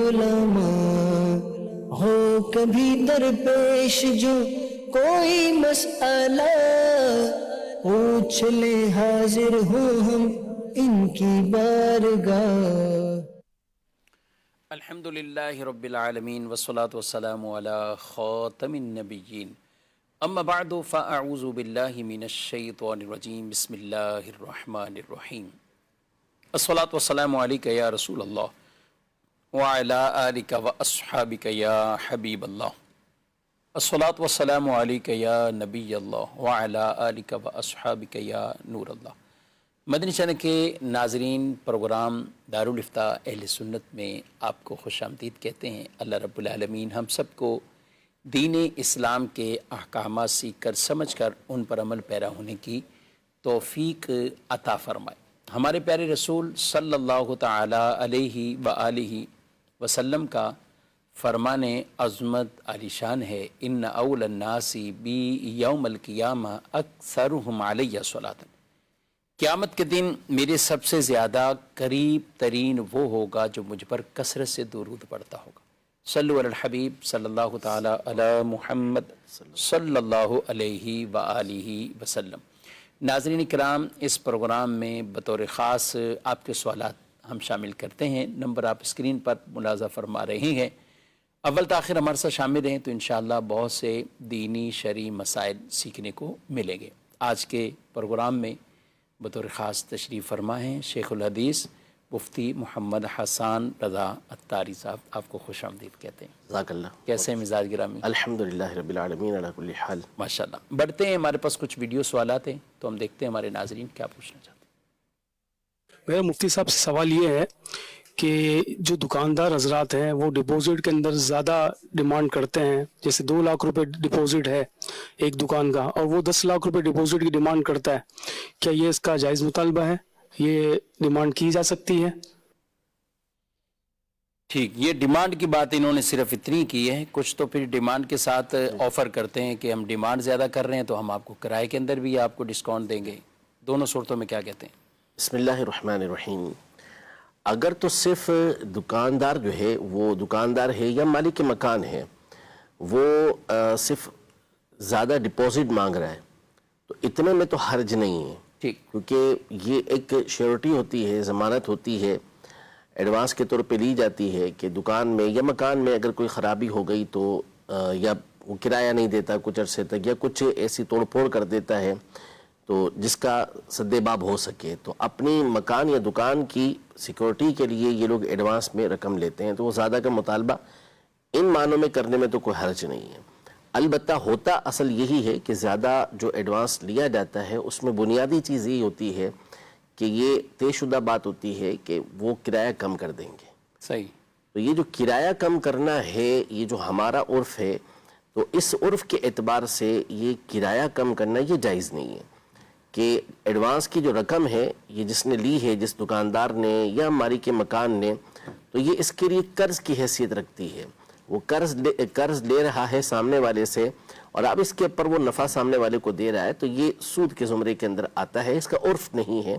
علماء ہو کبھی درپیش جو کوئی مسئلہ پوچھ لے حاضر ہوں ہم ان کی بارگاہ. الحمدللہ رب العالمین والصلاة والسلام علی خاتم النبیین اما بعد فاعوذ باللہ من الشیطان الرجیم بسم اللہ الرحمن الرحیم الصلاة والسلام علیک یا رسول اللہ وعلی آلک واصحابک یا حبیب اللہ الصلاة والسلام علیک یا نبی اللہ وعلی آلک واصحابک یا نور اللہ. مدنی چینل کے ناظرین، پروگرام دارالافتاء اہل سنت میں آپ کو خوش آمدید کہتے ہیں. اللہ رب العالمین ہم سب کو دین اسلام کے احکامات سیکھ کر سمجھ کر ان پر عمل پیرا ہونے کی توفیق عطا فرمائے. ہمارے پیارے رسول صلی اللہ تعالی علیہ وآلہ وسلم کا فرمان عظمت عالی شان ہے، ان اول الناس بی یوم القیامہ اکثرہم علیہ صلاۃ. قیامت کے دن میرے سب سے زیادہ قریب ترین وہ ہوگا جو مجھ پر کثرت سے درود پڑھتا ہوگا. صلو علی الحبیب صلی اللہ تعالی علی محمد صلی اللہ علیہ وآلہ وسلم. ناظرین کرام، اس پروگرام میں بطور خاص آپ کے سوالات ہم شامل کرتے ہیں. نمبر آپ اسکرین پر ملاحظہ فرما رہے ہیں. اول تاخیر ہمارے ساتھ شامل رہیں تو انشاءاللہ بہت سے دینی شرعی مسائل سیکھنے کو ملیں گے. آج کے پروگرام میں بطور خاص تشریف فرما ہیں شیخ الحدیث مفتی محمد حسان رضا عطاری صاحب. آپ کو خوش آمدید کہتے ہیں. جزاک اللہ. کیسے ہیں مزاج گرامی؟ الحمدللہ رب العالمین علی کل حال. ماشاءاللہ. بڑھتے ہیں، ہمارے پاس کچھ ویڈیو سوالات ہیں تو ہم دیکھتے ہیں ہمارے ناظرین کیا پوچھنا چاہتے ہیں. میرا مفتی صاحب سے سوال یہ ہے کہ جو دکاندار حضرات ہیں وہ ڈپوزٹ کے اندر زیادہ ڈیمانڈ کرتے ہیں، جیسے 2 لاکھ روپے ڈپوزٹ ہے ایک دکان کا اور وہ 10 لاکھ روپے ڈپوزٹ کی ڈیمانڈ کرتا ہے، کیا یہ اس کا جائز مطالبہ ہے؟ یہ ڈیمانڈ کی جا سکتی ہے؟ ٹھیک، یہ ڈیمانڈ کی بات انہوں نے صرف اتنی کی ہے. کچھ تو پھر ڈیمانڈ کے ساتھ آفر کرتے ہیں کہ ہم ڈیمانڈ زیادہ کر رہے ہیں تو ہم آپ کو کرائے کے اندر بھی آپ کو ڈسکاؤنٹ دیں گے. دونوں صورتوں میں کیا کہتے ہیں؟ بسم اللہ الرحمن الرحیم. اگر تو صرف دکاندار جو ہے وہ دکاندار ہے یا مالک مکان ہے وہ صرف زیادہ ڈپوزٹ مانگ رہا ہے تو اتنے میں تو حرج نہیں ہے. ٹھیک، کیونکہ یہ ایک شیورٹی ہوتی ہے، ضمانت ہوتی ہے، ایڈوانس کے طور پہ لی جاتی ہے کہ دکان میں یا مکان میں اگر کوئی خرابی ہو گئی تو یا وہ کرایہ نہیں دیتا کچھ عرصے تک یا کچھ ایسی توڑ پھوڑ کر دیتا ہے تو جس کا سد باب ہو سکے تو اپنی مکان یا دکان کی سیکورٹی کے لیے یہ لوگ ایڈوانس میں رقم لیتے ہیں. تو وہ زیادہ کا مطالبہ ان معنوں میں کرنے میں تو کوئی حرج نہیں ہے. البتہ ہوتا اصل یہی ہے کہ زیادہ جو ایڈوانس لیا جاتا ہے اس میں بنیادی چیز یہی ہوتی ہے کہ یہ طے شدہ بات ہوتی ہے کہ وہ کرایہ کم کر دیں گے. صحیح. تو یہ جو کرایہ کم کرنا ہے یہ جو ہمارا عرف ہے تو اس عرف کے اعتبار سے یہ کرایہ کم کرنا یہ جائز نہیں ہے کہ ایڈوانس کی جو رقم ہے یہ جس نے لی ہے، جس دکاندار نے یا مالک کے مکان نے، تو یہ اس کے لیے قرض کی حیثیت رکھتی ہے. وہ قرض لے رہا ہے سامنے والے سے اور اب اس کے اوپر وہ نفع سامنے والے کو دے رہا ہے تو یہ سود کے زمرے کے اندر آتا ہے، اس کا عرف نہیں ہے،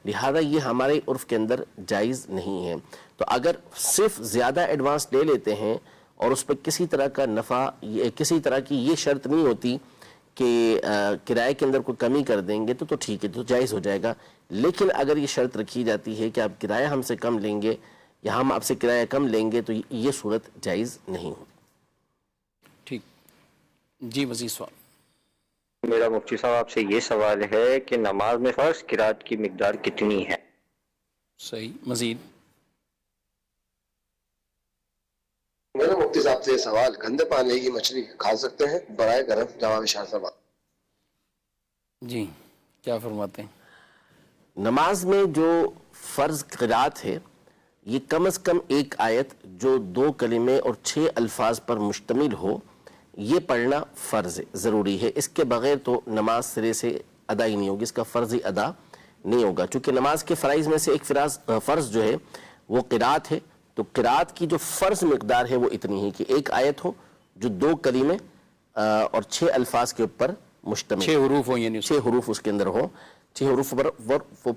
لہذا یہ ہمارے عرف کے اندر جائز نہیں ہے. تو اگر صرف زیادہ ایڈوانس لے لیتے ہیں اور اس پہ کسی طرح کا نفع، کسی طرح کی یہ شرط نہیں ہوتی کہ کرائے کے اندر کوئی کمی کر دیں گے تو ٹھیک ہے، تو جائز ہو جائے گا. لیکن اگر یہ شرط رکھی جاتی ہے کہ آپ کرایہ ہم سے کم لیں گے یا ہم آپ سے کرایہ کم لیں گے تو یہ صورت جائز نہیں ہوتی. ٹھیک جی. مزید سوال. میرا مفتی صاحب آپ سے یہ سوال ہے کہ نماز میں فرض قرات کی مقدار کتنی ہے؟ صحیح. مزید. میرا مفتی صاحب سے یہ سوال، گندے پانی کی مچھلی کھا سکتے ہیں؟ برائے کرم جواب اشارہ فرما. جی کیا فرماتے ہیں؟ نماز میں جو فرض قرات ہے یہ کم از کم ایک آیت جو 2 کلمے اور 6 الفاظ پر مشتمل ہو یہ پڑھنا فرض ہے، ضروری ہے. اس کے بغیر تو نماز سرے سے ادا ہی نہیں ہوگی، اس کا فرض ہی ادا نہیں ہوگا. چونکہ نماز کے فرائض میں سے ایک فرض جو ہے وہ قرات ہے، تو قرات کی جو فرض مقدار ہے وہ اتنی ہے کہ ایک آیت ہو جو 2 کلمے اور 6 الفاظ کے اوپر مشتمل، 6 حروف ہو، یعنی 6 حروف اس کے اندر ہو، 6 حروف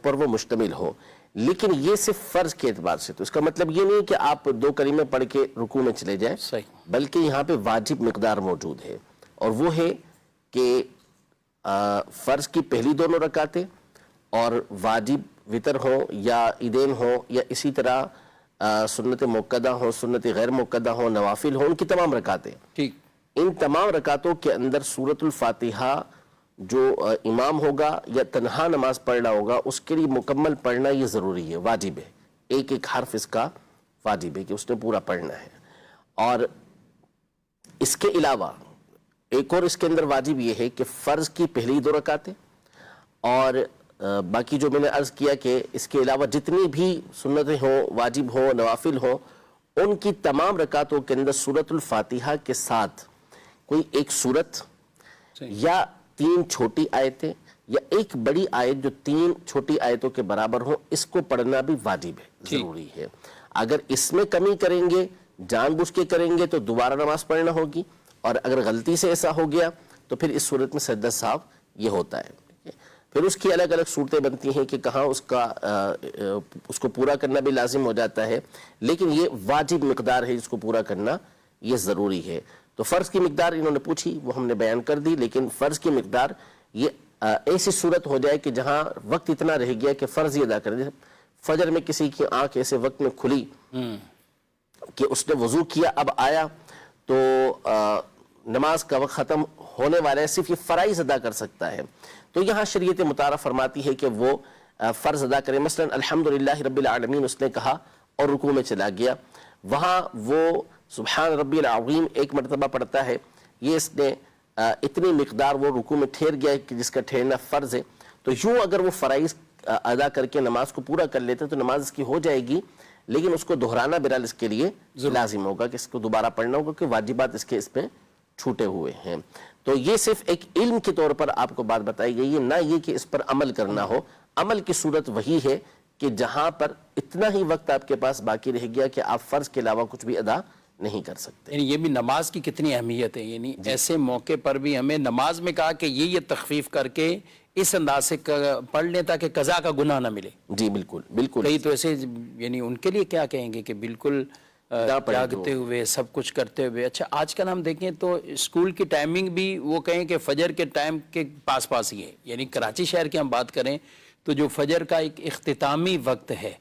پر وہ مشتمل ہو. لیکن یہ صرف فرض کے اعتبار سے، تو اس کا مطلب یہ نہیں کہ آپ 2 کلمے پڑھ کے رکوع میں چلے جائیں، صحیح، بلکہ یہاں پہ واجب مقدار موجود ہے، اور وہ ہے کہ فرض کی پہلی 2 رکعتیں اور واجب وتر ہو یا عیدین ہو یا اسی طرح سنت موقدہ ہو، سنت غیر موقدہ ہو، نوافل ہو، ان کی تمام رکعتیں، ٹھیک، ان تمام رکعتوں کے اندر سورۃ الفاتحہ جو امام ہوگا یا تنہا نماز پڑھ رہا ہوگا اس کے لیے مکمل پڑھنا یہ ضروری ہے، واجب ہے، ایک ایک حرف اس کا واجب ہے کہ اس نے پورا پڑھنا ہے۔ اور اس کے علاوہ ایک اور اس کے اندر واجب یہ ہے کہ فرض کی پہلی 2 رکعتیں اور باقی جو میں نے عرض کیا کہ اس کے علاوہ جتنی بھی سنتیں ہوں، واجب ہوں، نوافل ہوں، ان کی تمام رکعتوں کے اندر سورۃ الفاتحہ کے ساتھ کوئی ایک سورت یا 3 چھوٹی آیتیں یا ایک بڑی آیت جو 3 چھوٹی آیتوں کے برابر ہوں، اس کو پڑھنا بھی واجب ہے، ضروری ہے۔ اگر اس میں کمی کریں گے، جان بوجھ کے کریں گے تو دوبارہ نماز پڑھنا ہوگی، اور اگر غلطی سے ایسا ہو گیا تو پھر اس صورت میں سجدہ سہو یہ ہوتا ہے۔ پھر اس کی الگ الگ صورتیں بنتی ہیں کہ کہاں اس کو پورا کرنا بھی لازم ہو جاتا ہے، لیکن یہ واجب مقدار ہے، اس کو پورا کرنا یہ ضروری ہے۔ تو فرض کی مقدار انہوں نے پوچھی، وہ ہم نے بیان کر دی، لیکن فرض کی مقدار یہ ایسی صورت ہو جائے کہ جہاں وقت اتنا رہ گیا کہ فرض ہی ادا کر دے۔ فجر میں کسی کی آنکھ ایسے وقت میں کھلی کہ اس نے وضو کیا، اب آیا تو نماز کا وقت ختم ہونے والا ہے، صرف یہ فرائض ادا کر سکتا ہے، تو یہاں شریعت مطالعہ فرماتی ہے کہ وہ فرض ادا کرے۔ مثلا الحمدللہ رب العالمین اس نے کہا اور رکوع میں چلا گیا، وہاں وہ سبحان ربی العظیم 1 مرتبہ پڑھتا ہے، یہ اس نے اتنی مقدار وہ رکوع میں ٹھہر گیا کہ جس کا ٹھہرنا فرض ہے، تو یوں اگر وہ فرائض ادا کر کے نماز کو پورا کر لیتے تو نماز اس کی ہو جائے گی، لیکن اس کو دہرانا بہرحال اس کے لیے لازم ہوگا کہ اس کو دوبارہ پڑھنا ہوگا کہ واجبات اس پہ چھوٹے ہوئے ہیں۔ تو یہ صرف ایک علم کے طور پر آپ کو بات بتائی گئی ہے، نہ یہ کہ اس پر عمل کرنا ہو۔ عمل کی صورت وہی ہے کہ جہاں پر اتنا ہی وقت آپ کے پاس باقی رہ گیا کہ آپ فرض کے علاوہ کچھ بھی ادا نہیں کر سکتے۔ یعنی یہ بھی نماز کی کتنی اہمیت ہے، یعنی ایسے موقع پر بھی ہمیں نماز میں کہا کہ یہ تخفیف کر کے اس انداز سے پڑھ لیں تاکہ قضا کا گناہ نہ ملے۔ جی بالکل بالکل۔ کئی تو ایسے یعنی ان کے لیے کیا کہیں گے کہ بالکل جاگتے ہوئے سب کچھ کرتے ہوئے۔ اچھا آج کل ہم دیکھیں تو اسکول کی ٹائمنگ بھی وہ کہیں کہ فجر کے ٹائم کے پاس ہی ہے، یعنی کراچی شہر کی ہم بات کریں تو جو فجر کا ایک اختتامی وقت ہے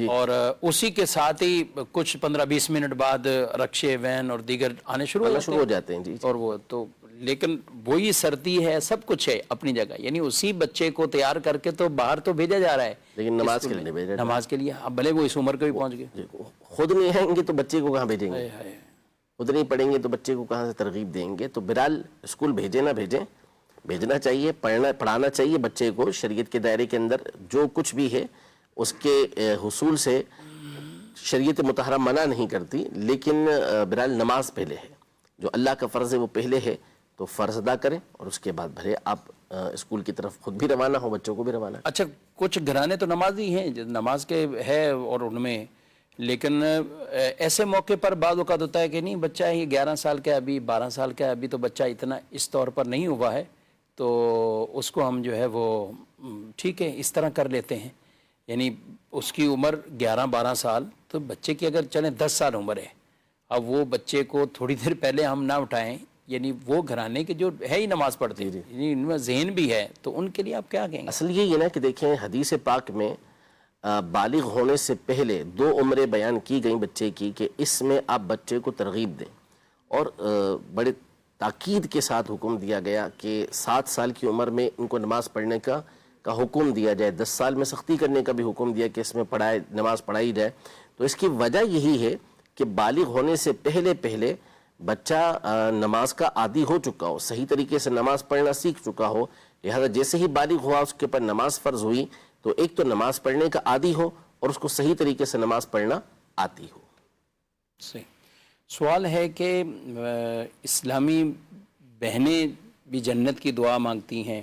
اور اسی کے ساتھ ہی کچھ 15-20 منٹ بعد رکشے، وین اور دیگر آنے شروع ہو جاتے ہیں۔ جی اور وہ تو لیکن وہی سردی ہے، سب کچھ ہے اپنی جگہ، یعنی اسی بچے کو تیار کر کے تو باہر تو بھیجا جا رہا ہے، لیکن نماز کے لیے بھیجا، نماز کے لیے اب بھلے وہ اس عمر کو بھی پہنچ گئے، خود نہیں آئیں گے تو بچے کو کہاں بھیجیں گے، خود نہیں پڑھیں گے تو بچے کو کہاں سے ترغیب دیں گے۔ تو بہرحال اسکول بھیجیں نہ بھیجیں، بھیجنا چاہیے، پڑھانا چاہیے بچے کو شریعت کے دائرے کے اندر، جو کچھ بھی ہے اس کے حصول سے شریعت مطہرہ منع نہیں کرتی، لیکن بہرحال نماز پہلے ہے، جو اللہ کا فرض ہے وہ پہلے ہے، تو فرض ادا کریں اور اس کے بعد بھلے آپ اسکول کی طرف خود بھی روانہ ہو، بچوں کو بھی روانہ۔ اچھا کچھ گھرانے تو نمازی ہیں، نماز کے ہے اور ان میں، لیکن ایسے موقع پر بعض اوقات ہوتا ہے کہ نہیں بچہ یہ 11 سال کا ہے، ابھی 12 سال کا ہے، ابھی تو بچہ اتنا اس طور پر نہیں ہوا ہے، تو اس کو ہم جو ہے وہ ٹھیک ہے اس طرح کر لیتے ہیں، یعنی اس کی عمر 11-12 سال، تو بچے کی اگر چلیں 10 سال عمر ہے، اب وہ بچے کو تھوڑی دیر پہلے ہم نہ اٹھائیں، یعنی وہ گھرانے کے جو ہے ہی نماز پڑھتے ہیں، یعنی ان میں ذہن بھی ہے، تو ان کے لیے آپ کیا کہیں گے؟ اصل یہ نا کہ دیکھیں حدیث پاک میں بالغ ہونے سے پہلے 2 عمریں بیان کی گئیں بچے کی کہ اس میں آپ بچے کو ترغیب دیں، اور بڑے تاکید کے ساتھ حکم دیا گیا کہ 7 سال کی عمر میں ان کو نماز پڑھنے کا حکم دیا جائے، 10 سال میں سختی کرنے کا بھی حکم دیا کہ اس میں نماز پڑھائی جائے۔ تو اس کی وجہ یہی ہے کہ بالغ ہونے سے پہلے بچہ نماز کا عادی ہو چکا ہو، صحیح طریقے سے نماز پڑھنا سیکھ چکا ہو، لہذا جیسے ہی بالغ ہوا اس کے پر نماز فرض ہوئی تو ایک تو نماز پڑھنے کا عادی ہو اور اس کو صحیح طریقے سے نماز پڑھنا آتی ہو۔ صحیح۔ سوال ہے کہ اسلامی بہنیں بھی جنت کی دعا مانگتی ہیں،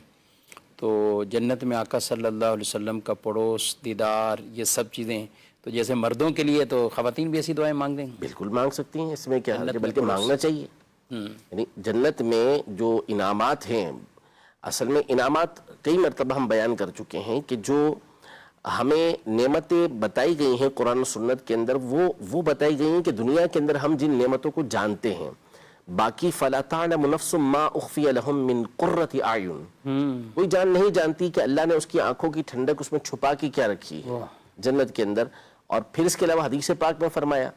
تو جنت میں آقا صلی اللہ علیہ وسلم کا پڑوس، دیدار، یہ سب چیزیں، تو جیسے مردوں کے لیے تو خواتین بھی ایسی دعائیں مانگ دیں گے؟ بالکل مانگ سکتی ہیں، اس میں کیا ہے، بلکہ مانگنا چاہیے۔ یعنی جنت میں جو انعامات ہیں، اصل میں انعامات کئی مرتبہ ہم بیان کر چکے ہیں کہ جو ہمیں نعمتیں بتائی گئی ہیں قرآن و سنت کے اندر، وہ بتائی گئی ہیں کہ دنیا کے اندر ہم جن نعمتوں کو جانتے ہیں، باقی فَلَا تَعْلَمُ نَفْسٌ مَا أُخْفِيَ لَهُم مِّن قُرَّةِ أَعْيُن، کوئی جان نہیں جانتی کہ اللہ نے اس کی آنکھوں کی ٹھنڈک اس میں چھپا کے کیا رکھی ہے جنت کے اندر۔ اور پھر اس کے علاوہ حدیث پاک میں فرمایا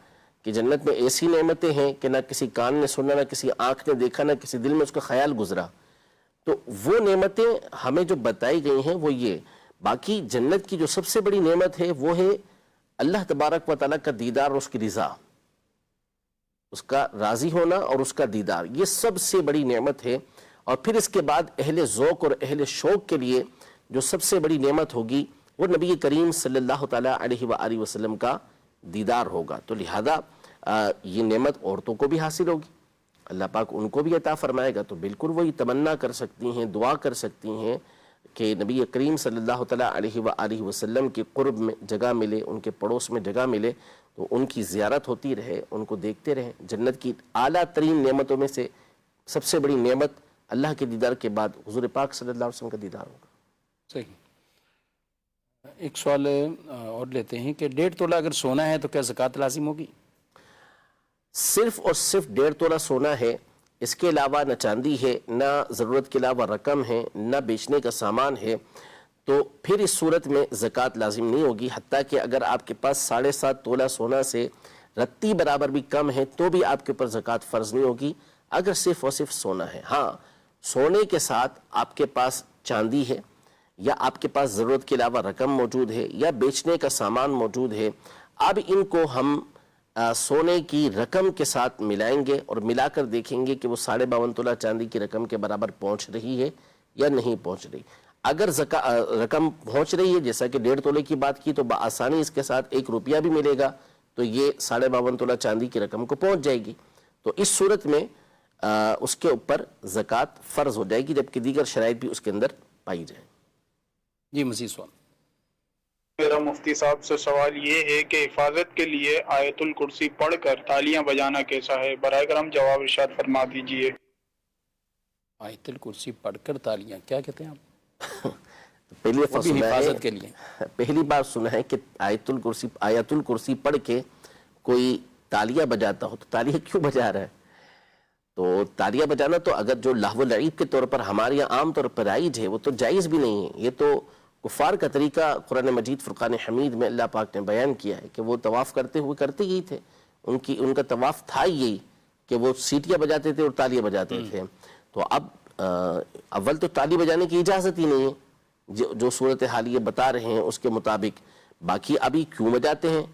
کہ جنت میں ایسی نعمتیں ہیں کہ نہ کسی کان نے سنا، نہ کسی آنکھ نے دیکھا، نہ کسی دل میں اس کا خیال گزرا۔ تو وہ نعمتیں ہمیں جو بتائی گئی ہیں وہ یہ۔ باقی جنت کی جو سب سے بڑی نعمت ہے وہ ہے اللہ تبارک و تعالیٰ کا دیدار اور اس کی رضا، اس کا راضی ہونا اور اس کا دیدار، یہ سب سے بڑی نعمت ہے۔ اور پھر اس کے بعد اہل ذوق اور اہل شوق کے لیے جو سب سے بڑی نعمت ہوگی وہ نبی کریم صلی اللہ تعالیٰ علیہ وآلہ وسلم کا دیدار ہوگا۔ تو لہذا یہ نعمت عورتوں کو بھی حاصل ہوگی، اللہ پاک ان کو بھی عطا فرمائے گا، تو بالکل وہی تمنا کر سکتی ہیں، دعا کر سکتی ہیں کہ نبی کریم صلی اللہ تعالیٰ علیہ وآلہ وسلم کے قرب میں جگہ ملے، ان کے پڑوس میں جگہ ملے، تو ان کی زیارت ہوتی رہے، ان کو دیکھتے رہیں۔ جنت کی اعلیٰ ترین نعمتوں میں سے سب سے بڑی نعمت اللہ کے دیدار کے بعد حضور پاک صلی اللہ علیہ وسلم کا دیدار ہوگا۔ صحیح۔ ایک سوال اور لیتے ہیں کہ 1.5 تولہ اگر سونا ہے تو کیا زکوٰۃ لازم ہوگی؟ صرف اور صرف 1.5 تولہ سونا ہے، اس کے علاوہ نہ چاندی ہے، نہ ضرورت کے علاوہ رقم ہے، نہ بیچنے کا سامان ہے، تو پھر اس صورت میں زکوٰۃ لازم نہیں ہوگی۔ حتیٰ کہ اگر آپ کے پاس 7.5 تولہ سونا سے رتی برابر بھی کم ہے تو بھی آپ کے اوپر زکوٰۃ فرض نہیں ہوگی اگر صرف اور صرف سونا ہے۔ ہاں، سونے کے ساتھ آپ کے پاس چاندی ہے، یا آپ کے پاس ضرورت کے علاوہ رقم موجود ہے، یا بیچنے کا سامان موجود ہے، اب ان کو ہم سونے کی رقم کے ساتھ ملائیں گے اور ملا کر دیکھیں گے کہ وہ 52.5 تولہ چاندی کی رقم کے برابر پہنچ رہی ہے یا نہیں پہنچ رہی۔ اگر رقم پہنچ رہی ہے، جیسا کہ 1.5 تولے کی بات کی، تو بآسانی اس کے ساتھ 1 روپیہ بھی ملے گا تو یہ 52.5 تولہ چاندی کی رقم کو پہنچ جائے گی، تو اس صورت میں اس کے اوپر زکوٰۃ فرض ہو جائے گی، جبکہ دیگر شرائط بھی اس کے اندر پائی جائیں۔ جی مزید سوال۔ میرا مفتی صاحب سے سوال یہ ہے کہ حفاظت کے لیے آیت الکرسی پڑھ کر تالیاں بجانا کیسا ہے؟ براہ کرم جواب ارشاد فرما دیجیے۔ آیت الکرسی پڑھ کر تالیاں کیا کہتے ہیں آپ؟ پہلی دفعہ سنا ہے، حفاظت کے لیے پہلی بار سنا ہے کہ آیت الکرسی پڑھ کے کوئی تالیاں بجاتا ہو، تو تالیاں کیوں بجا رہا ہے؟ تو تالیاں بجانا تو اگر جو لہو و لعب کے طور پر ہمارے یہاں عام طور پر رائج ہے وہ تو جائز بھی نہیں ہے۔ یہ تو کفار کا طریقہ قرآن مجید فرقان حمید میں اللہ پاک نے بیان کیا ہے کہ وہ طواف کرتے ہوئے کرتے ہی تھے، ان کا طواف تھا یہی کہ وہ سیٹیاں بجاتے تھے اور تالیاں بجاتے تھے۔ تو اب اول تو تالی بجانے کی اجازت ہی نہیں ہے جو صورتحال یہ بتا رہے ہیں اس کے مطابق، باقی ابھی کیوں بجاتے ہیں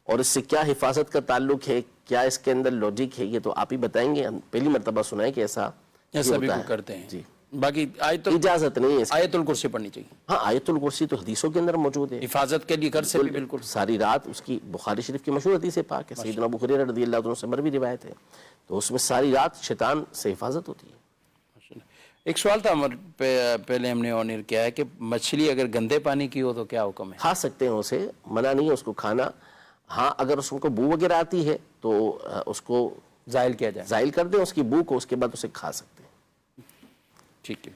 اور اس سے کیا حفاظت کا تعلق ہے، کیا اس کے اندر لوجک ہے، یہ تو آپ ہی بتائیں گے۔ پہلی مرتبہ سنا ہے کہ ایسا بھی کرتے ہیں۔ جی، باقی اجازت نہیں ہے۔ آیت الکرسی پڑھنی چاہیے۔ ہاں، آیت الکرسی تو حدیثوں کے اندر موجود ہے، حفاظت کے لیے کر سے بھی بالکل ساری رات اس کی بخاری شریف کی مشہور حدیث پاک ہے، سیدنا ابو ہریرہ رضی اللہ عنہ سے مروی روایت ہے، تو اس میں ساری رات شیطان سے حفاظت ہوتی ہے۔ ایک سوال تھا پہلے ہم نے آن ایئر کیا ہے کہ مچھلی اگر گندے پانی کی ہو تو کیا حکم ہے؟ کھا سکتے ہیں اسے، منع نہیں ہے اس کو کھانا۔ ہاں، اگر اس کو بو وغیرہ آتی ہے تو اس کو زائل کیا جائے، زائل کر دیں اس کی بو کو، اس کے بعد اسے کھا سکتے ہیں۔ ٹھیک ہے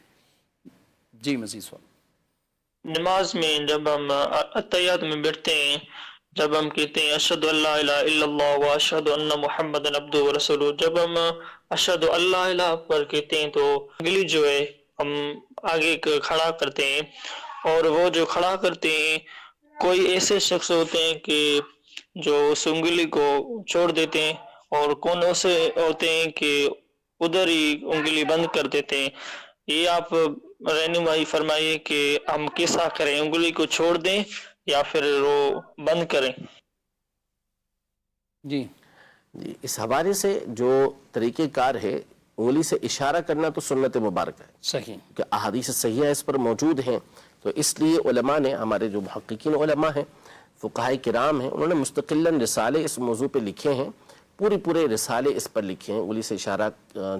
جی، مزید سوال۔ نماز میں جب ہم اتحیات میں بیٹھتے ہیں، جب ہم کہتے ہیں اشہد ان لا الہ الا اللہ و اشہد ان محمد عبدہ و رسولہ، جب ہم اشہد اللہ الہ پر کہتے ہیں تو انگلی جو ہے ہم آگے کھڑا کرتے ہیں، اور وہ جو کھڑا کرتے ہیں کوئی ایسے شخص ہوتے ہیں کہ جو اس انگلی کو چھوڑ دیتے ہیں، اور کون ایسے ہوتے ہیں کہ ادھر ہی انگلی بند کر دیتے ہیں۔ یہ آپ رہنمائی فرمائیے کہ ہم کیسا کریں، انگلی کو چھوڑ دیں یا پھر وہ بند کریں؟ جی، اس حوالے سے جو طریقہ کار ہے، انگلی سے اشارہ کرنا تو سنت مبارک ہے، صحیح کہ احادیث صحیحہ اس پر موجود ہیں، تو اس لیے علماء نے، ہمارے جو محققین علماء ہیں، فقہاء کرام ہیں، انہوں نے مستقلاً رسالے اس موضوع پہ لکھے ہیں، پورے رسالے اس پر لکھے ہیں، انگلی سے اشارہ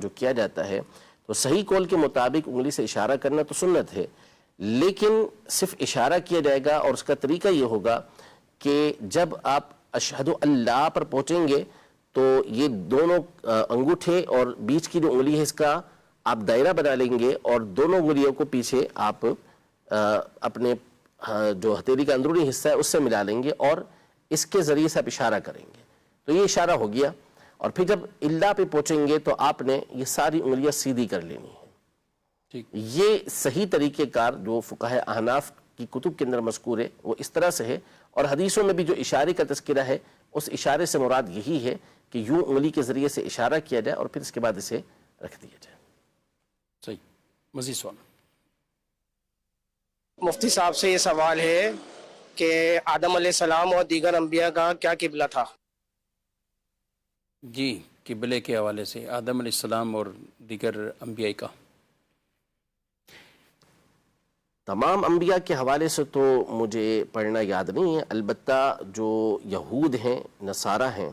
جو کیا جاتا ہے۔ تو صحیح قول کے مطابق انگلی سے اشارہ کرنا تو سنت ہے، لیکن صرف اشارہ کیا جائے گا، اور اس کا طریقہ یہ ہوگا کہ جب آپ اشہد اللہ پر پہنچیں گے تو یہ دونوں انگوٹھے اور بیچ کی جو انگلی ہے اس کا آپ دائرہ بنا لیں گے، اور دونوں انگلیوں کو پیچھے آپ اپنے جو ہتھیلی کا اندرونی حصہ ہے اس سے ملا لیں گے اور اس کے ذریعے سے آپ اشارہ کریں گے. تو یہ اشارہ ہو گیا. اور پھر جب اللہ پہ پہنچیں گے تو آپ نے یہ ساری انگلیاں سیدھی کر لینی ہے. یہ صحیح طریقہ کار جو فقہ احناف کی کتب کے اندر مذکور ہے وہ اس طرح سے ہے. اور حدیثوں میں بھی جو اشارے کا تذکرہ ہے اس اشارے سے مراد یہی ہے کہ یوں انگلی کے ذریعے سے اشارہ کیا جائے اور پھر اس کے بعد اسے رکھ دیا جائے. صحیح. مزید سوال. مفتی صاحب سے یہ سوال ہے کہ آدم علیہ السلام اور دیگر انبیاء کا کیا قبلہ تھا؟ جی قبلے کے حوالے سے آدم علیہ السلام اور دیگر انبیاء کا. تمام انبیاء کے حوالے سے تو مجھے پڑھنا یاد نہیں ہے. البتہ جو یہود ہیں نصارہ ہیں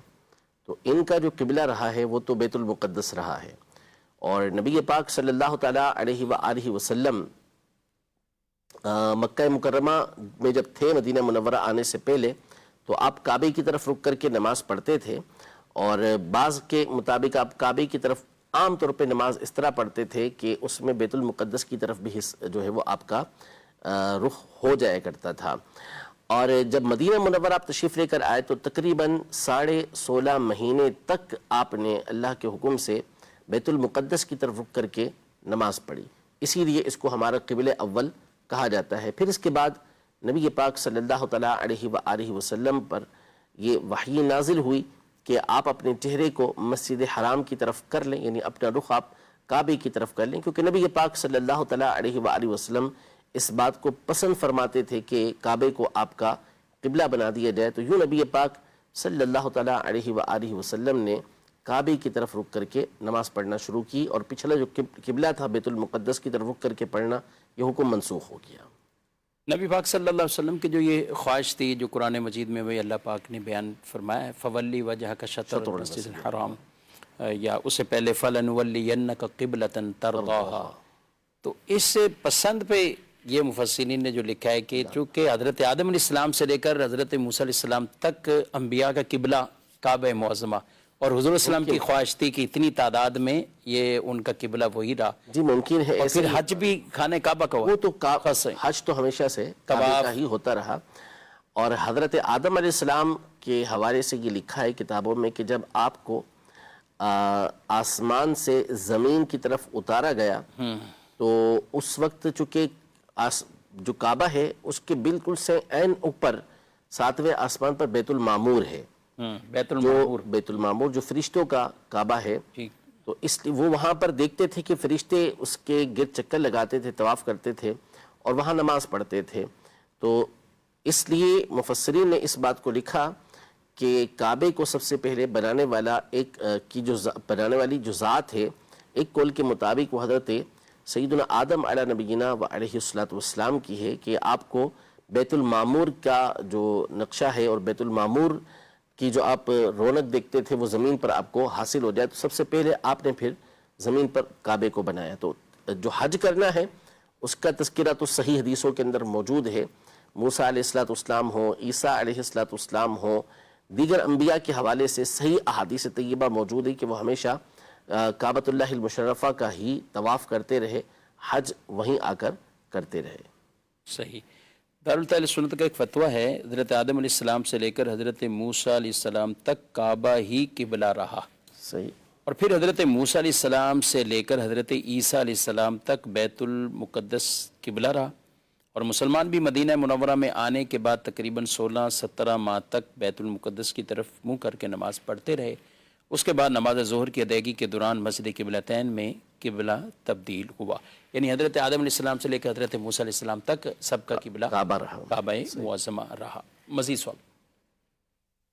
تو ان کا جو قبلہ رہا ہے وہ تو بیت المقدس رہا ہے. اور نبی پاک صلی اللہ تعالیٰ علیہ وآلہ وسلم مکہ مکرمہ میں جب تھے مدینہ منورہ آنے سے پہلے تو آپ کعبے کی طرف رک کر کے نماز پڑھتے تھے. اور بعض کے مطابق آپ کعبے کی طرف عام طور پہ نماز اس طرح پڑھتے تھے کہ اس میں بیت المقدس کی طرف بھی جو ہے وہ آپ کا رخ ہو جایا کرتا تھا. اور جب مدینہ منورہ آپ تشریف لے کر آئے تو تقریباً 16.5 مہینے تک آپ نے اللہ کے حکم سے بیت المقدس کی طرف رک کر کے نماز پڑھی. اسی لیے اس کو ہمارا قبلہ اول کہا جاتا ہے. پھر اس کے بعد نبی پاک صلی اللہ تعالیٰ علیہ وآلہ وسلم پر یہ وحی نازل ہوئی کہ آپ اپنے چہرے کو مسجد حرام کی طرف کر لیں, یعنی اپنا رخ آپ کعبے کی طرف کر لیں, کیونکہ نبی پاک صلی اللہ تعالیٰ علیہ وآلہ وسلم اس بات کو پسند فرماتے تھے کہ کعبے کو آپ کا قبلہ بنا دیا جائے. تو یوں نبی پاک صلی اللہ تعالیٰ علیہ وآلہ وسلم نے کعبے کی طرف رک کر کے نماز پڑھنا شروع کی اور پچھلا جو قبلہ تھا بیت المقدس کی طرف رک کر کے پڑھنا یہ حکم منسوخ ہو گیا. نبی پاک صلی اللہ علیہ وسلم کی جو یہ خواہش تھی جو قرآن مجید میں وہی اللہ پاک نے بیان فرمایا ہے فولی وجہک شطر المسجد الحرام, یا اس سے پہلے فلنولینک قبلۃ ترضاھا. تو اس پسند پہ یہ مفسرین نے جو لکھا ہے کہ چونکہ حضرت آدم علیہ السلام سے لے کر حضرت موسیٰ علیہ السلام تک انبیاء کا قبلہ کعبہ معظمہ, اور حضور صلی اللہ علیہ وسلم کی خواہش تھی کہ اتنی تعداد میں یہ ان کا قبلہ وہی رہا. جی ممکن ہے. اور پھر حج بھی خانہ کعبہ کا ہوا, وہ تو حج تو ہمیشہ سے کعبہ کا ہی ہوتا رہا. اور حضرت آدم علیہ السلام کے حوالے سے یہ لکھا ہے کتابوں میں کہ جب آپ کو آسمان سے زمین کی طرف اتارا گیا تو اس وقت چونکہ جو کعبہ ہے اس کے بالکل سے عین اوپر 7ویں آسمان پر بیت المعمور ہے. بیت المعمور جو فرشتوں کا کعبہ ہے, تو اس لیے وہ وہاں پر دیکھتے تھے کہ فرشتے اس کے گرد چکر لگاتے تھے, طواف کرتے تھے اور وہاں نماز پڑھتے تھے. تو اس لیے مفسرین نے اس بات کو لکھا کہ کعبے کو سب سے پہلے بنانے والی جو ذات ہے, ایک قول کے مطابق وہ حضرت سیدنا آدم علیہ نبینا و علیہ السلام کی ہے کہ آپ کو بیت المعمور کا جو نقشہ ہے اور بیت المعمور کی جو آپ رونق دیکھتے تھے وہ زمین پر آپ کو حاصل ہو جائے. تو سب سے پہلے آپ نے پھر زمین پر کعبے کو بنایا. تو جو حج کرنا ہے اس کا تذکرہ تو صحیح حدیثوں کے اندر موجود ہے. موسیٰ علیہ السلام ہو, عیسیٰ علیہ السلام ہو, دیگر انبیاء کے حوالے سے صحیح احادیث طیبہ موجود ہے کہ وہ ہمیشہ کعبۃ اللہ المشرفہ کا ہی طواف کرتے رہے, حج وہیں آ کر کرتے رہے. صحیح. دارالتعلیٰ سنت کا ایک فتویٰ ہے حضرت آدم علیہ السلام سے لے کر حضرت موسیٰ علیہ السلام تک کعبہ ہی قبلہ رہا. صحیح. اور پھر حضرت موسیٰ علیہ السلام سے لے کر حضرت عیسیٰ علیہ السلام تک بیت المقدس قبلہ رہا. اور مسلمان بھی مدینہ منورہ میں آنے کے بعد تقریباً 16-17 ماہ تک بیت المقدس کی طرف منہ کر کے نماز پڑھتے رہے. اس کے بعد نماز ظہر کی ادائیگی کے دوران مسجد قبلتین میں قبلہ تبدیل ہوا, یعنی حضرت آدم علیہ السلام سے لے کر حضرت موسیٰ علیہ السلام تک سب کا قبلہ کعبہ معظمہ رہا. مزید سوال.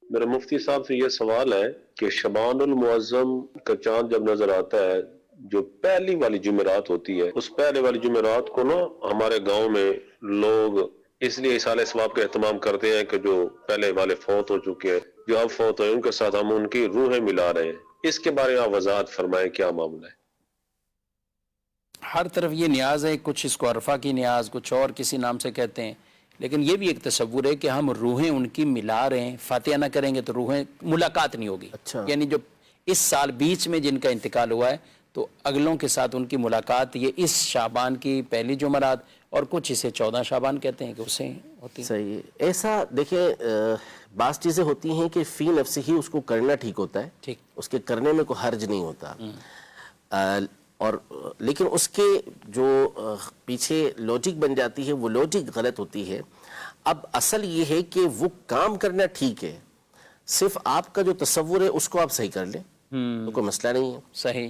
میرا مفتی صاحب سے یہ سوال ہے کہ شبان المعظم کا چاند جب نظر آتا ہے, جو پہلی والی جمعرات ہوتی ہے, اس پہلے والی جمعرات کو نا ہمارے گاؤں میں لوگ اس لیے اصالہ ثواب کا اہتمام کرتے ہیں کہ جو پہلے والے فوت ہو چکے ہیں, جو اب فوت ہوئے ان کے ساتھ ہم ان کی روحیں ملا رہے ہیں. اس کے بارے میں آپ وضاحت فرمائیں, کیا معاملہ ہے؟ ہر طرف یہ نیاز ہے, کچھ اس کو عرفہ کی نیاز, کچھ اور کسی نام سے کہتے ہیں, لیکن یہ بھی ایک تصور ہے کہ ہم روحیں ان کی ملا رہے ہیں. فاتحہ نہ کریں گے تو روحیں ملاقات نہیں ہوگی. یعنی جو اس سال بیچ میں جن کا انتقال ہوا ہے تو اگلوں کے ساتھ ان کی ملاقات یہ اس شعبان کی پہلی جمعرات اور کچھ اسے 14 شعبان کہتے ہیں کہ اسے ہوتی ہے. صحیح. ایسا دیکھیں بعض چیزیں ہوتی ہیں کہ فی نفس ہی اس کو کرنا ٹھیک ہوتا ہے, ٹھیک, اس کے کرنے میں کوئی حرج نہیں ہوتا, اور لیکن اس کے جو پیچھے لوجک بن جاتی ہے وہ لوجک غلط ہوتی ہے. اب اصل یہ ہے کہ وہ کام کرنا ٹھیک ہے, صرف آپ کا جو تصور ہے اس کو آپ صحیح کر لیں تو کوئی مسئلہ نہیں ہے. صحیح.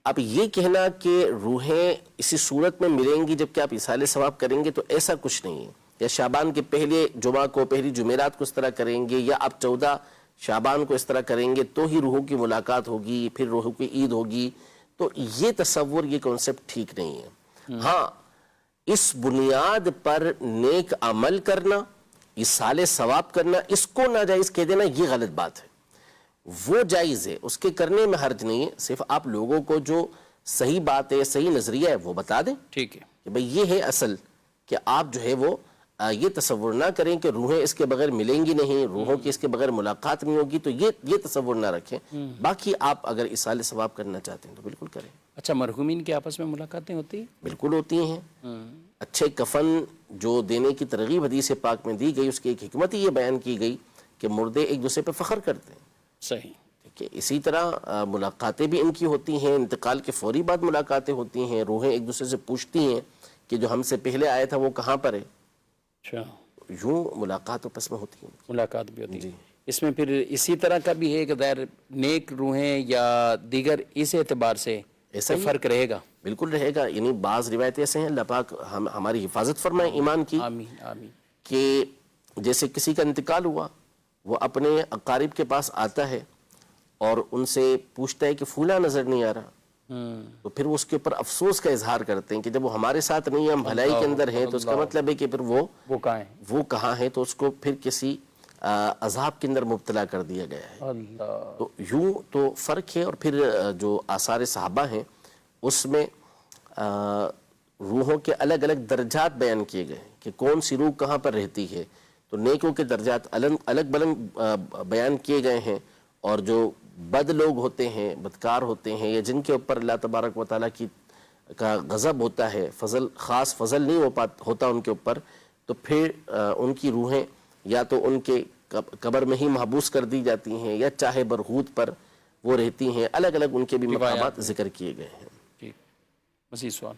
اب یہ کہنا کہ روحیں اسی صورت میں ملیں گی جبکہ آپ اصالہ ثواب کریں گے تو ایسا کچھ نہیں ہے. یا شعبان کے پہلے جمعہ کو, پہلی جمعرات کو اس طرح کریں گے, یا آپ 14 شعبان کو اس طرح کریں گے تو ہی روحوں کی ملاقات ہوگی, پھر روحوں کی عید ہوگی, تو یہ تصور, یہ کنسپٹ ٹھیک نہیں ہے. ہاں, اس بنیاد پر نیک عمل کرنا, اصالہ ثواب کرنا, اس کو ناجائز کہہ دینا یہ غلط بات ہے. وہ جائز ہے, اس کے کرنے میں حرج نہیں ہے, صرف آپ لوگوں کو جو صحیح بات ہے, صحیح نظریہ ہے وہ بتا دیں. ٹھیک ہے کہ بھئی یہ ہے اصل, کہ آپ جو ہے وہ یہ تصور نہ کریں کہ روحیں اس کے بغیر ملیں گی نہیں, روحوں کی اس کے بغیر ملاقات نہیں ہوگی, تو یہ تصور نہ رکھیں. باقی آپ اگر اصالہ ثواب کرنا چاہتے ہیں تو بالکل کریں. اچھا, مرحومین کے آپس میں ملاقاتیں ہوتی ہیں؟ بالکل ہوتی ہیں. اچھے کفن جو دینے کی ترغیب حدیث پاک میں دی گئی, اس کی ایک حکمت ہی یہ بیان کی گئی کہ مردے ایک دوسرے پہ فخر کرتے ہیں. صحیح. ٹھیک ہے, اسی طرح ملاقاتیں بھی ان کی ہوتی ہیں, انتقال کے فوری بعد ملاقاتیں ہوتی ہیں. روحیں ایک دوسرے سے پوچھتی ہیں کہ جو ہم سے پہلے آیا تھا وہ کہاں پر ہے. اچھا, یوں ملاقات آپس میں ہوتی ہیں. ملاقات بھی ہوتی ہے. جی. اس میں پھر اسی طرح کا بھی ہے کہ ظاہر نیک روحیں یا دیگر اس اعتبار سے ایسا فرق رہے گا؟ بالکل رہے گا. یعنی بعض روایتیں ایسے ہیں, اللہ پاک ہماری حفاظت فرمائے ایمان کی, آمین آمین, کہ جیسے کسی کا انتقال ہوا, وہ اپنے اقارب کے پاس آتا ہے اور ان سے پوچھتا ہے کہ فلاں نظر نہیں آ رہا, تو پھر وہ اس کے اوپر افسوس کا اظہار کرتے ہیں کہ جب وہ ہمارے ساتھ نہیں ہے, ہم بھلائی کے اندر ہیں, تو اس کا مطلب ہے کہ پھر وہ کہاں ہے, تو اس کو پھر کسی عذاب کے اندر مبتلا کر دیا گیا ہے. تو یوں تو فرق ہے. اور پھر جو آثار صحابہ ہیں اس میں روحوں کے الگ الگ درجات بیان کیے گئے کہ کون سی روح کہاں پر رہتی ہے. تو نیکوں کے درجات الگ بلند بیان کیے گئے ہیں, اور جو بد لوگ ہوتے ہیں, بدکار ہوتے ہیں, یا جن کے اوپر اللہ تبارک و تعالیٰ کا غضب ہوتا ہے, خاص فضل نہیں ہوتا ان کے اوپر, تو پھر ان کی روحیں یا تو ان کے قبر میں ہی محبوس کر دی جاتی ہیں, یا چاہے برہوت پر وہ رہتی ہیں. الگ الگ ان کے بھی مقامات ذکر کیے گئے ہیں. ٹھیک. مزید سوال.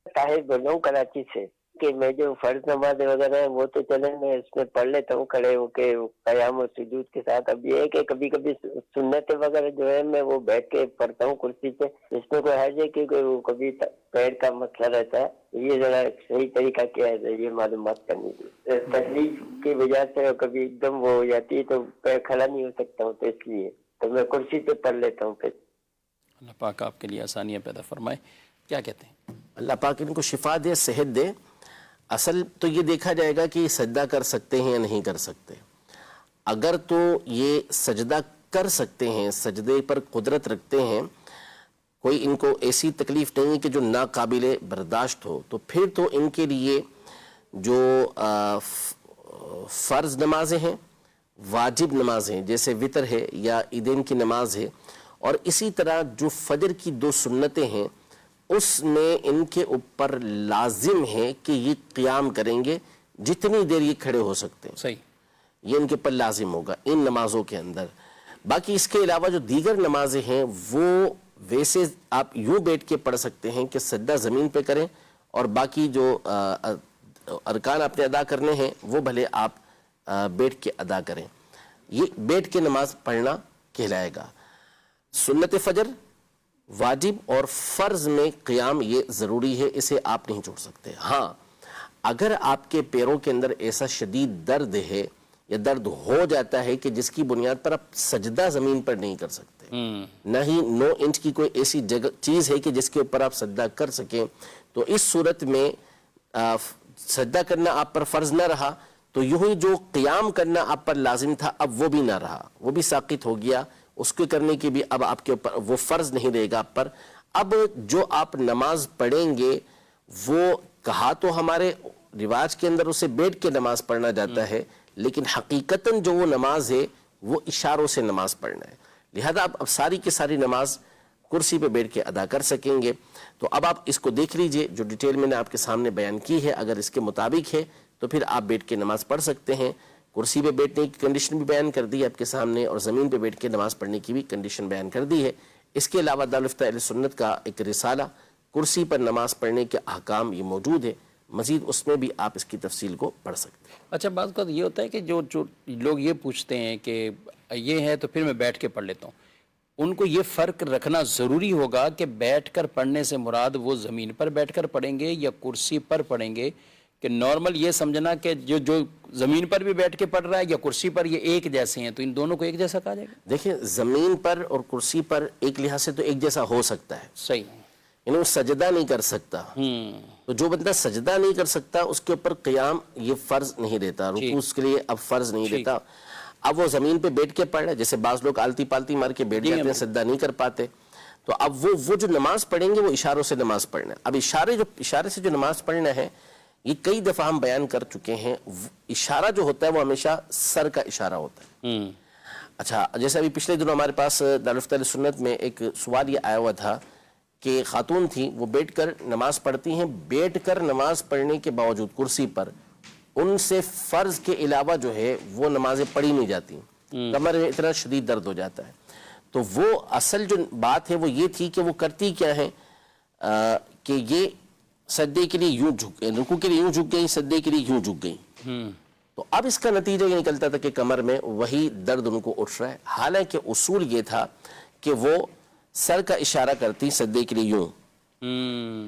طاہر بول رہا ہوں کراچی سے, کہ میں جو فرض نماز وغیرہ ہیں وہ تو چلے میں اس میں پڑھ لیتا ہوں کھڑے ہو کے قیام و سجود کے ساتھ. اب یہ ہے کہ کبھی کبھی سنت وغیرہ جو ہے میں وہ بیٹھ کے پڑھتا ہوں کرسی پہ, اس میں کوئی حرج ہے کہ وہ کبھی پیر کا مسئلہ رہتا ہے, یہ ذرا صحیح طریقہ کیا ہے یہ معلومات کرنی ہے. تکلیف کی وجہ سے کبھی ایک دم وہ ہو جاتی ہے تو پیر کھڑا نہیں ہو سکتا ہوں, تو اس لیے تو میں کرسی پہ پڑھ لیتا ہوں. پھر اللہ پاک آپ کے لیے آسانیاں پیدا فرمائے. کیا کہتے ہیں؟ اللہ پاک ان کو شفا دے, صحت دے. اصل تو یہ دیکھا جائے گا کہ یہ سجدہ کر سکتے ہیں یا نہیں کر سکتے. اگر تو یہ سجدہ کر سکتے ہیں, سجدے پر قدرت رکھتے ہیں, کوئی ان کو ایسی تکلیف نہیں ہے کہ جو ناقابل برداشت ہو, تو پھر تو ان کے لیے جو فرض نمازیں ہیں, واجب نمازیں جیسے وتر ہے یا عیدین کی نماز ہے, اور اسی طرح جو فجر کی 2 سنتیں ہیں اس میں ان کے اوپر لازم ہے کہ یہ قیام کریں گے جتنی دیر یہ کھڑے ہو سکتے ہیں. صحیح. یہ ان کے اوپر لازم ہوگا ان نمازوں کے اندر. باقی اس کے علاوہ جو دیگر نمازیں ہیں وہ ویسے آپ یوں بیٹھ کے پڑھ سکتے ہیں کہ سجدہ زمین پہ کریں, اور باقی جو ارکان اپنے ادا کرنے ہیں وہ بھلے آپ بیٹھ کے ادا کریں. یہ بیٹھ کے نماز پڑھنا کہلائے گا. سنت فجر, واجب اور فرض میں قیام یہ ضروری ہے, اسے آپ نہیں چھوڑ سکتے. ہاں, اگر آپ کے پیروں کے اندر ایسا شدید درد ہے یا درد ہو جاتا ہے کہ جس کی بنیاد پر آپ سجدہ زمین پر نہیں کر سکتے, نہ ہی 9 انچ کی کوئی ایسی چیز ہے کہ جس کے اوپر آپ سجدہ کر سکیں, تو اس صورت میں سجدہ کرنا آپ پر فرض نہ رہا, تو یوں ہی جو قیام کرنا آپ پر لازم تھا اب وہ بھی نہ رہا, وہ بھی ساقط ہو گیا. اس کو کرنے کی بھی اب آپ کے اوپر وہ فرض نہیں رہے گا آپ پر. اب جو آپ نماز پڑھیں گے وہ کہا تو ہمارے رواج کے اندر اسے بیٹھ کے نماز پڑھنا جاتا ہے, لیکن حقیقتاً جو وہ نماز ہے وہ اشاروں سے نماز پڑھنا ہے. لہذا اب ساری کی ساری نماز کرسی پہ بیٹھ کے ادا کر سکیں گے. تو اب آپ اس کو دیکھ لیجئے, جو ڈیٹیل میں نے آپ کے سامنے بیان کی ہے, اگر اس کے مطابق ہے تو پھر آپ بیٹھ کے نماز پڑھ سکتے ہیں. کرسی پہ بیٹھنے کی کنڈیشن بھی بیان کر دی ہے آپ کے سامنے, اور زمین پہ بیٹھ کے نماز پڑھنے کی بھی کنڈیشن بیان کر دی ہے. اس کے علاوہ دارالفتہ اہل سنت کا ایک رسالہ کرسی پر نماز پڑھنے کے احکام یہ موجود ہے, مزید اس میں بھی آپ اس کی تفصیل کو پڑھ سکتے ہیں. اچھا, بعض کا یہ ہوتا ہے کہ جو لوگ یہ پوچھتے ہیں کہ یہ ہے تو پھر میں بیٹھ کے پڑھ لیتا ہوں, ان کو یہ فرق رکھنا ضروری ہوگا کہ بیٹھ کر پڑھنے سے مراد وہ زمین پر بیٹھ کر پڑھیں گے یا کرسی پر پڑھیں گے, کہ نارمل یہ سمجھنا کہ جو زمین پر بھی بیٹھ کے پڑھ رہا ہے یا کرسی پر یہ ایک جیسے ہیں, تو ان دونوں کو ایک جیسا کہا جائے گا؟ دیکھیں, زمین پر اور کرسی پر ایک لحاظ سے تو ایک جیسا ہو سکتا ہے, صحیح, یعنی وہ سجدہ نہیں کر سکتا. تو جو بندہ سجدہ نہیں کر سکتا اس کے اوپر قیام یہ فرض نہیں دیتا, رکوع اس کے لیے اب فرض نہیں دیتا. اب وہ زمین پہ بیٹھ کے پڑھ رہا ہے, جیسے بعض لوگ آلتی پالتی مار کے بیٹھ جاتے ہیں, سجدہ نہیں کر پاتے, تو اب وہ جو نماز پڑھیں گے وہ اشاروں سے نماز پڑھنا ہے. اب اشارے سے جو نماز پڑھنا ہے یہ کئی دفعہ ہم بیان کر چکے ہیں. اشارہ جو ہوتا ہے وہ ہمیشہ سر کا اشارہ ہوتا ہے. اچھا, جیسے ابھی پچھلے دنوں ہمارے پاس دارالفتہ اہل سنت میں ایک سوال یہ آیا ہوا تھا کہ خاتون تھی, وہ بیٹھ کر نماز پڑھتی ہیں, بیٹھ کر نماز پڑھنے کے باوجود کرسی پر ان سے فرض کے علاوہ جو ہے وہ نمازیں پڑھی نہیں جاتی, کمر میں اتنا شدید درد ہو جاتا ہے. تو وہ اصل جو بات ہے وہ یہ تھی کہ وہ کرتی کیا ہے کہ یہ سجدے کے لیے یوں جھک گئی, رکوع کے لیے یوں جھک گئی, سجدے کے لیے یوں جھک گئی. تو اب اس کا نتیجہ یہ نکلتا تھا کہ کمر میں وہی درد ان کو اٹھ رہا ہے, حالانکہ اصول یہ تھا کہ وہ سر کا اشارہ کرتی سجدے کے لیے یوں,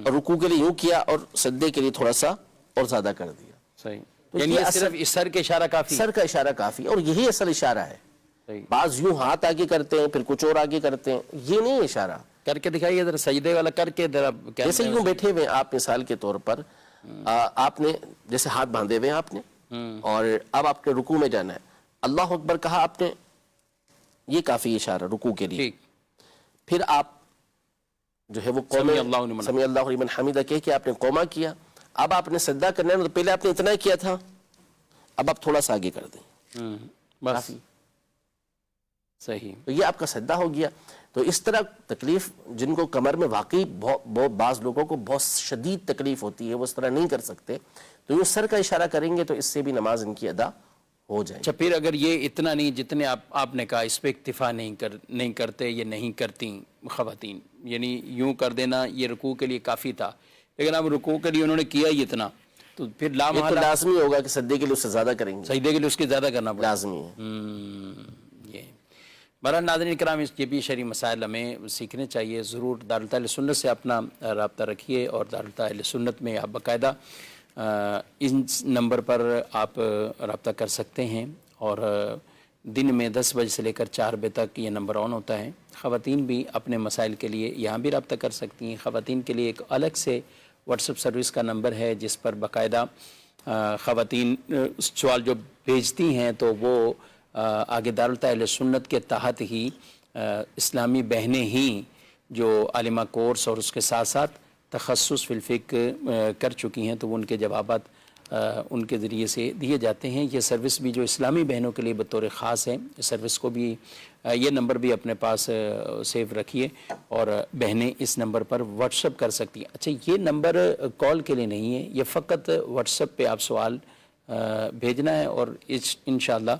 اور رکوع کے لیے یوں کیا, اور سجدے کے لیے تھوڑا سا اور زیادہ کر دیا. صحیح, یعنی صرف اس سر کے اشارہ کافی, سر کا اشارہ کافی, اور یہی اصل اشارہ ہے. بعض یوں ہاتھ آگے کرتے ہیں, پھر کچھ اور آگے کرتے ہیں, یہ نہیں اشارہ. کر کے دکھائیے ذرا, سجدے والا کر کے ذرا. جیسے یوں بیٹھے ہوئے آپ, مثال کے طور پر آپ نے جیسے ہاتھ باندھے ہوئے آپ نے, اور اب آپ نے رکوع میں جانا ہے, اللہ اکبر کہا آپ نے, یہ کافی اشارہ رکوع کے لیے. پھر آپ جو ہے وہ سمیع اللہ لمن حمیدہ کہہ کے آپ نے قوما کیا. اب آپ نے سجدہ کرنا ہے, تو پہلے آپ نے اتنا کیا تھا, اب آپ تھوڑا سا آگے کر دیں, بس. صحیح, تو یہ آپ کا سجدہ ہو گیا. تو اس طرح تکلیف جن کو کمر میں واقعی بعض لوگوں کو بہت شدید تکلیف ہوتی ہے, وہ اس طرح نہیں کر سکتے, تو یہ سر کا اشارہ کریں گے تو اس سے بھی نماز ان کی ادا ہو جائے. اچھا, پھر اگر یہ اتنا نہیں جتنے آپ نے کہا, اس پہ اکتفا نہیں کرتے یا نہیں کرتی خواتین, یعنی یوں کر دینا یہ رکوع کے لیے کافی تھا, لیکن اب رکوع کے لیے انہوں نے کیا ہی اتنا, تو پھر لازمی ہوگا کہ سجدے کے لیے اس سے زیادہ کریں گے, سجدے کے لیے اس کے زیادہ کرنا پڑے, لازمی ہے. برحال ناظرین کرام, اس یہ بھی شرعی مسائل ہمیں سیکھنے چاہیے. ضرور دارالفتہ اہل سنت سے اپنا رابطہ رکھیے, اور دارالفتہ اہل سنت میں آپ باقاعدہ اس نمبر پر آپ رابطہ کر سکتے ہیں, اور دن میں 10 بجے سے لے کر 4 بجے تک یہ نمبر آن ہوتا ہے. خواتین بھی اپنے مسائل کے لیے یہاں بھی رابطہ کر سکتی ہیں. خواتین کے لیے ایک الگ سے واٹس ایپ سروس کا نمبر ہے, جس پر باقاعدہ خواتین سوال جو بھیجتی ہیں تو وہ آگے دارالفتہ اہل سنت کے تحت ہی اسلامی بہنیں ہی جو عالمہ کورس اور اس کے ساتھ ساتھ تخصص فی الفقہ کر چکی ہیں, تو وہ ان کے جوابات ان کے ذریعے سے دیے جاتے ہیں. یہ سروس بھی جو اسلامی بہنوں کے لیے بطور خاص ہے, اس سروس کو بھی یہ نمبر بھی اپنے پاس سیو رکھیے, اور بہنیں اس نمبر پر واٹس ایپ کر سکتی ہیں. اچھا, یہ نمبر کال کے لیے نہیں ہے, یہ فقط واٹس ایپ پہ آپ سوال بھیجنا ہے, اور انشاءاللہ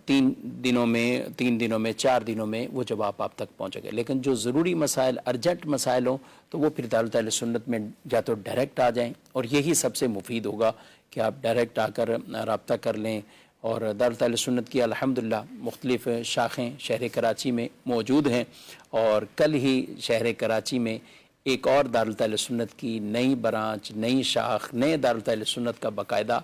3 دنوں میں 4 دنوں میں وہ جواب آپ تک پہنچے گا. لیکن جو ضروری مسائل, ارجنٹ مسائل ہوں, تو وہ پھر دارالفتہ اہل سنت میں یا تو ڈائریکٹ آ جائیں, اور یہی سب سے مفید ہوگا کہ آپ ڈائریکٹ آ کر رابطہ کر لیں. اور دارالفتہ اہل سنت کی الحمدللہ مختلف شاخیں شہر کراچی میں موجود ہیں, اور کل ہی شہر کراچی میں ایک اور دارالفتہ اہل سنت کی نئی برانچ, نئی شاخ, نئے دارالفتہ اہل سنت کا باقاعدہ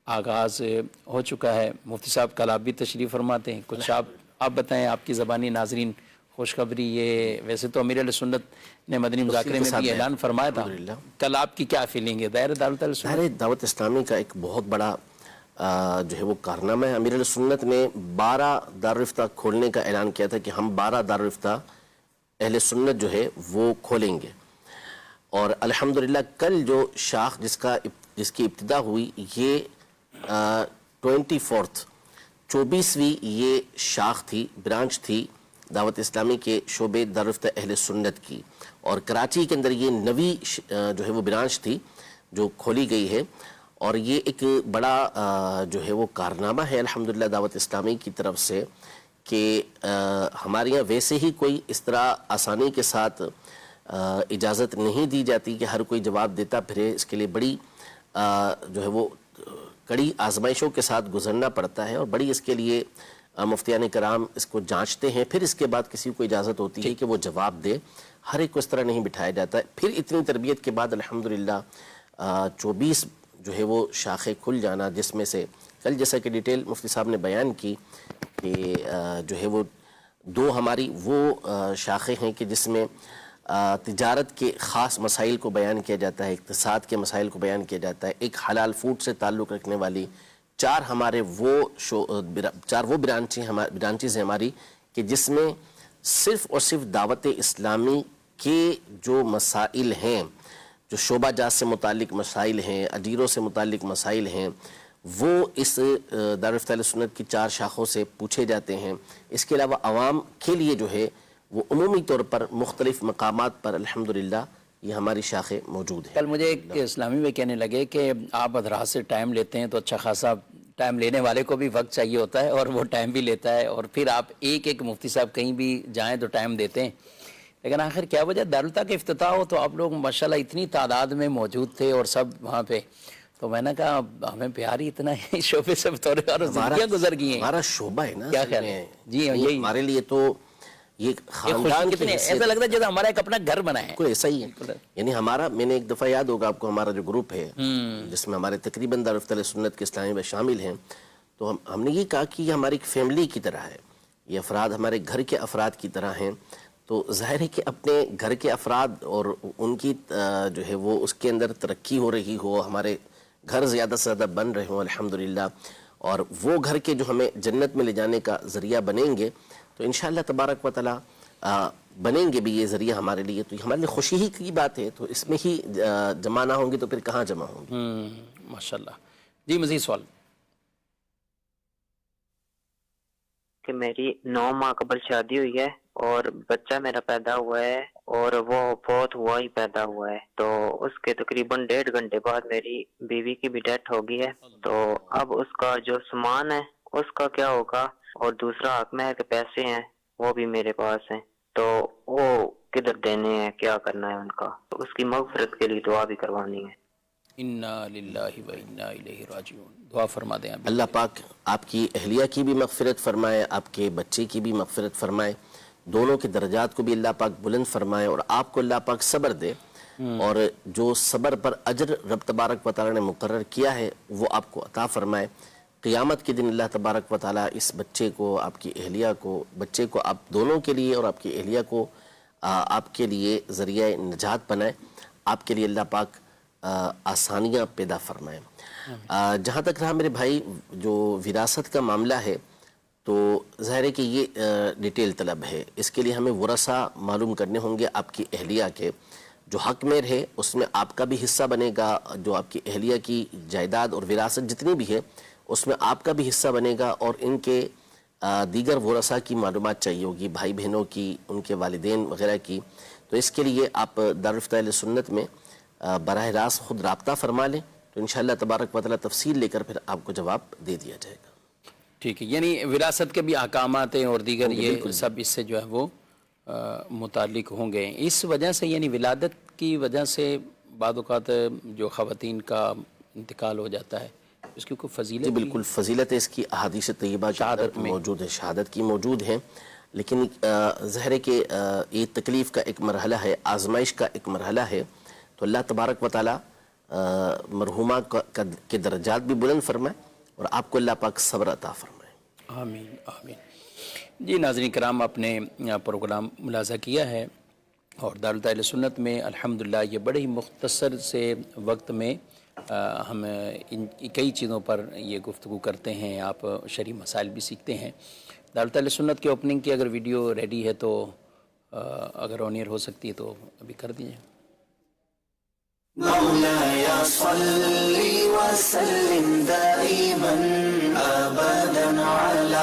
آغاز ہو چکا ہے. مفتی صاحب کل آپ بھی تشریف فرماتے ہیں, کچھ آپ بتائیں, آپ کی زبانی ناظرین خوشخبری. یہ ویسے تو امیر اہل سنت نے مدنی مذاکرے میں بھی اعلان فرمایا تھا, کل آپ کی کیا فیلنگ ہے؟ دعوت اسلامی کا ایک بہت بڑا جو ہے وہ کارنامہ ہے. امیر اہل سنت نے 12 دارالفتہ کھولنے کا اعلان کیا تھا کہ ہم 12 دارالفتہ اہل سنت جو ہے وہ کھولیں گے, اور الحمدللہ کل جو شاخ جس کی ابتدا ہوئی, یہ 24ویں یہ شاخ تھی, برانچ تھی دعوت اسلامی کے شعبے دارالفتہ اہل سنت کی، اور کراچی کے اندر یہ نوی جو ہے وہ برانچ تھی جو کھولی گئی ہے، اور یہ ایک بڑا جو ہے وہ کارنامہ ہے الحمدللہ دعوت اسلامی کی طرف سے کہ ہمارے یہاں ویسے ہی کوئی اس طرح آسانی کے ساتھ اجازت نہیں دی جاتی کہ ہر کوئی جواب دیتا پھرے، اس کے لیے بڑی جو ہے وہ کڑی آزمائشوں کے ساتھ گزرنا پڑتا ہے، اور بڑی اس کے لیے مفتیان کرام اس کو جانچتے ہیں، پھر اس کے بعد کسی کو اجازت ہوتی ہے کہ وہ جواب دے، ہر ایک کو اس طرح نہیں بٹھایا جاتا ہے۔ پھر اتنی تربیت کے بعد الحمدللہ 24 جو ہے وہ شاخیں کھل جانا، جس میں سے کل جیسا کہ ڈیٹیل مفتی صاحب نے بیان کی کہ جو ہے وہ 2 ہماری وہ شاخیں ہیں کہ جس میں تجارت کے خاص مسائل کو بیان کیا جاتا ہے، اقتصاد کے مسائل کو بیان کیا جاتا ہے، ایک حلال فوڈ سے تعلق رکھنے والی 4 ہمارے وہ برانچیز ہیں ہماری کہ جس میں صرف اور صرف دعوت اسلامی کے جو مسائل ہیں، جو شعبہ جات سے متعلق مسائل ہیں، اجیروں سے متعلق مسائل ہیں، وہ اس دارالفتہ اہل سنت کی 4 شاخوں سے پوچھے جاتے ہیں۔ اس کے علاوہ عوام کے لیے جو ہے وہ عمومی طور پر مختلف مقامات پر الحمدللہ یہ ہماری شاخیں موجود ہیں۔ کل مجھے ایک اسلامی میں کہنے لگے کہ آپ حضرات سے ٹائم لیتے ہیں تو اچھا خاصا ٹائم لینے والے کو بھی وقت چاہیے ہوتا ہے، اور وہ ٹائم بھی لیتا ہے، اور پھر آپ ایک مفتی صاحب کہیں بھی جائیں تو ٹائم دیتے ہیں، لیکن آخر کیا وجہ دارالفتہ کا افتتاح ہو تو آپ لوگ ماشاءاللہ اتنی تعداد میں موجود تھے اور سب وہاں پہ، تو میں نے کہا ہمیں پیاری اتنا ہے شعبے سے بطور اور زندگیاں گزر گئی ہیں، ہمارا شعبہ ہے نا، کیا خیال ہے؟ جی یہی ہمارے لیے تو یہ خاندان کی ایسا لگتا ہے جیسے ہمارا ایک اپنا گھر بنا ہے، کوئی ایسا ہی ہے۔ یعنی ہمارا، میں نے ایک دفعہ یاد ہوگا آپ کو، ہمارا جو گروپ ہے جس میں ہمارے تقریباً دارالفتہ اہل سنت کے اسلامی میں شامل ہیں، تو ہم نے یہ کہا کہ یہ ہماری ایک فیملی کی طرح ہے، یہ افراد ہمارے گھر کے افراد کی طرح ہیں، تو ظاہر ہے کہ اپنے گھر کے افراد اور ان کی جو ہے وہ اس کے اندر ترقی ہو رہی ہو، ہمارے گھر زیادہ سے زیادہ بن رہے ہوں الحمدللہ، اور وہ گھر کے جو ہمیں جنت میں لے جانے کا ذریعہ بنیں گے، تو انشاءاللہ تبارک و تعالی بنیں گے بھی یہ ذریعہ ہمارے لیے، تو ہمارے لیے خوشی ہی کی بات ہے، تو اس میں ہی جمع نہ ہوں گے تو پھر کہاں جمع ہوں گے؟ ماشاءاللہ۔ جی مزید سوال؟ کہ میری 9 ماہ قبل شادی ہوئی ہے اور بچہ میرا پیدا ہوا ہے، اور وہ فوت ہوا ہی پیدا ہوا ہے، تو اس کے تقریباً 1.5 گھنٹے بعد میری بیوی کی بھی ڈیتھ ہو گئی ہے، تو اب اس کا جو سامان ہے اس کا کیا ہوگا، اور دوسرا حق مہر کے پیسے ہیں وہ بھی میرے پاس ہیں، تو وہ کدھر دینے ہیں، کیا کرنا ہے ان کا، تو اس کی مغفرت کے لیے دعا بھی کروانی ہے۔ انا للہ و انا الیہ راجعون، دعا فرما دیں۔ اللہ پاک آپ کی اہلیہ کی بھی مغفرت فرمائے، آپ کے بچے کی بھی مغفرت فرمائے، دونوں کے درجات کو بھی اللہ پاک بلند فرمائے، اور آپ کو اللہ پاک صبر دے، اور جو صبر پر اجر رب تبارک و تعالی نے مقرر کیا ہے وہ آپ کو عطا فرمائے۔ قیامت کے دن اللہ تبارک و تعالی اس بچے کو، آپ کی اہلیہ کو، بچے کو آپ دونوں کے لیے اور آپ کی اہلیہ کو آپ کے لیے ذریعہ نجات بنائے، آپ کے لیے اللہ پاک آسانیاں پیدا فرمائے۔ جہاں تک رہا میرے بھائی جو وراثت کا معاملہ ہے، تو ظاہر ہے کہ یہ ڈیٹیل طلب ہے، اس کے لیے ہمیں ورثہ معلوم کرنے ہوں گے آپ کی اہلیہ کے، جو حق مہر ہے اس میں آپ کا بھی حصہ بنے گا، جو آپ کی اہلیہ کی جائیداد اور وراثت جتنی بھی ہے اس میں آپ کا بھی حصہ بنے گا، اور ان کے دیگر ورثہ کی معلومات چاہیے ہوگی، بھائی بہنوں کی، ان کے والدین وغیرہ کی، تو اس کے لیے آپ دارالفتہ اہل سنت میں براہ راست خود رابطہ فرما لیں، تو انشاءاللہ تبارک و تعالی تفصیل لے کر پھر آپ کو جواب دے دیا جائے گا۔ ٹھیک ہے، یعنی وراثت کے بھی احکامات ہیں اور دیگر یہ سب اس سے جو ہے وہ متعلق ہوں گے۔ اس وجہ سے یعنی ولادت کی وجہ سے بعض اوقات جو خواتین کا انتقال ہو جاتا ہے، اس کی کوئی فضیلت؟ جی بالکل، فضیلت اس کی احادیث طیبہ شہادت موجود ہے، شہادت کی موجود ہیں، لیکن ظاہر ہے کہ یہ تکلیف کا ایک مرحلہ ہے، آزمائش کا ایک مرحلہ ہے، تو اللہ تبارک و تعالی مرحومہ کے درجات بھی بلند فرمائے، اور آپ کو اللہ پاک صبر عطا فرمائے۔ آمین آمین۔ جی ناظرین کرام، آپ نے پروگرام ملاحظہ کیا ہے، اور دارالفتہ اہل سنت میں الحمدللہ یہ بڑے ہی مختصر سے وقت میں ہم ان کئی چیزوں پر یہ گفتگو کرتے ہیں، آپ شرعی مسائل بھی سیکھتے ہیں۔ دارالفتہ اہل سنت کے اوپننگ کی اگر ویڈیو ریڈی ہے تو اگر آن ایئر ہو سکتی ہے تو ابھی کر دیجیے۔ مولاي صل وسلم دائما ابدا على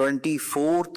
24th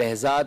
behzad